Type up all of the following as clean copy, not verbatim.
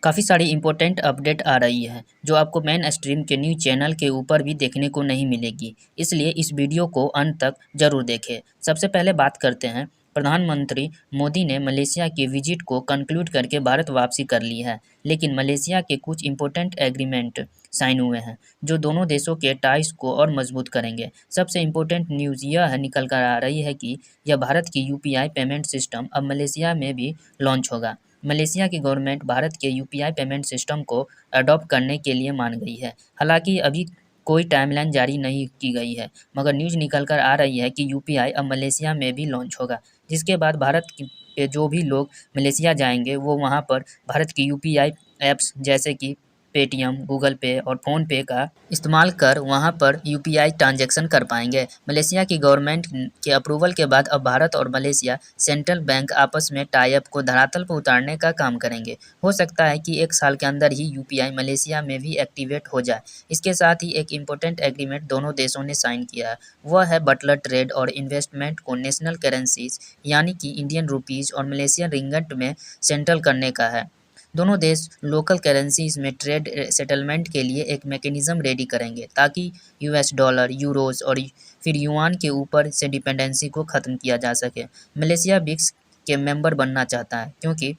काफ़ी सारी important update आ रही है जो आपको मेन स्ट्रीम के न्यूज़ चैनल के ऊपर भी देखने को नहीं मिलेगी, इसलिए इस वीडियो को अंत तक जरूर देखें। सबसे पहले बात करते हैं, प्रधानमंत्री मोदी ने मलेशिया के विजिट को कंक्लूड करके भारत वापसी कर ली है, लेकिन मलेशिया के कुछ इम्पोर्टेंट एग्रीमेंट साइन हुए हैं जो दोनों देशों के टाइज को और मजबूत करेंगे। सबसे इम्पोर्टेंट न्यूज़ यह निकल कर आ रही है कि यह भारत की यूपीआई पेमेंट सिस्टम अब मलेशिया में भी लॉन्च होगा। मलेशिया की गवर्नमेंट भारत के यूपीआई पेमेंट सिस्टम को अडॉप्ट करने के लिए मान गई है। हालांकि अभी कोई टाइमलाइन जारी नहीं की गई है, मगर न्यूज़ निकल कर आ रही है कि यूपीआई अब मलेशिया में भी लॉन्च होगा, जिसके बाद के जो भी लोग मलेशिया जाएंगे वो वहाँ पर भारत की यूपीआई ऐप्स जैसे कि पेटीएम, गूगल पे और फ़ोन पे का इस्तेमाल कर वहाँ पर यूपीआई ट्रांजैक्शन कर पाएंगे। मलेशिया की गवर्नमेंट के अप्रूवल के बाद अब भारत और मलेशिया सेंट्रल बैंक आपस में टाई अप को धरातल पर उतारने का काम करेंगे। हो सकता है कि 1 साल के अंदर ही यूपीआई मलेशिया में भी एक्टिवेट हो जाए। इसके साथ ही एक इम्पोर्टेंट एग्रीमेंट दोनों देशों ने साइन किया है, वह है बटलर ट्रेड और इन्वेस्टमेंट को नेशनल करेंसीज यानी कि इंडियन रुपीज़ और मलेशियन रिंगट में सेंट्रल करने का है। दोनों देश लोकल करेंसीज में ट्रेड सेटलमेंट के लिए एक मैकेनिज्म रेडी करेंगे ताकि यूएस डॉलर, यूरोज और फिर युआन के ऊपर से डिपेंडेंसी को ख़त्म किया जा सके। मलेशिया ब्रिक्स के मेंबर बनना चाहता है क्योंकि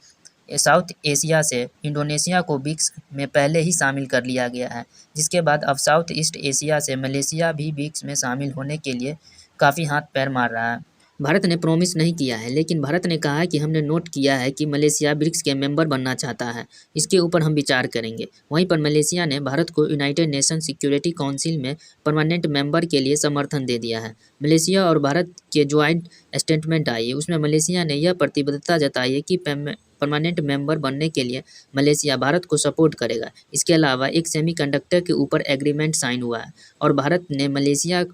साउथ एशिया से इंडोनेशिया को ब्रिक्स में पहले ही शामिल कर लिया गया है, जिसके बाद अब साउथ ईस्ट एशिया से मलेशिया भी ब्रिक्स में शामिल होने के लिए काफ़ी हाथ पैर मार रहा है। भारत ने प्रॉमिस नहीं किया है, लेकिन भारत ने कहा है कि हमने नोट किया है कि मलेशिया ब्रिक्स के मेंबर बनना चाहता है, इसके ऊपर हम विचार करेंगे। वहीं पर मलेशिया ने भारत को यूनाइटेड नेशन सिक्योरिटी काउंसिल में परमानेंट मेंबर के लिए समर्थन दे दिया है। मलेशिया और भारत के ज्वाइंट स्टेटमेंट आई है, उसमें मलेशिया ने यह प्रतिबद्धता जताई है कि परमानेंट मेंबर बनने के लिए मलेशिया भारत को सपोर्ट करेगा। इसके अलावा एक सेमीकंडक्टर के ऊपर एग्रीमेंट साइन हुआ है और भारत ने मलेशिया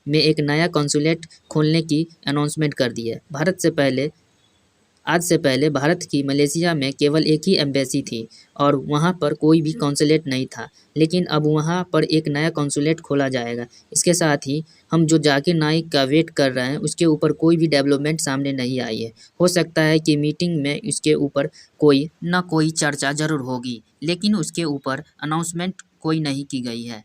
में एक नया कॉन्सुलेट खोलने की अनाउंसमेंट कर दी है। आज से पहले भारत की मलेशिया में केवल एक ही एम्बेसी थी और वहां पर कोई भी कॉन्सुलेट नहीं था, लेकिन अब वहां पर एक नया कॉन्सुलेट खोला जाएगा। इसके साथ ही हम जो जाकिर नाइक का वेट कर रहे हैं उसके ऊपर कोई भी डेवलपमेंट सामने नहीं आई है। हो सकता है कि मीटिंग में इसके ऊपर कोई चर्चा जरूर होगी, लेकिन उसके ऊपर अनाउंसमेंट कोई नहीं की गई है।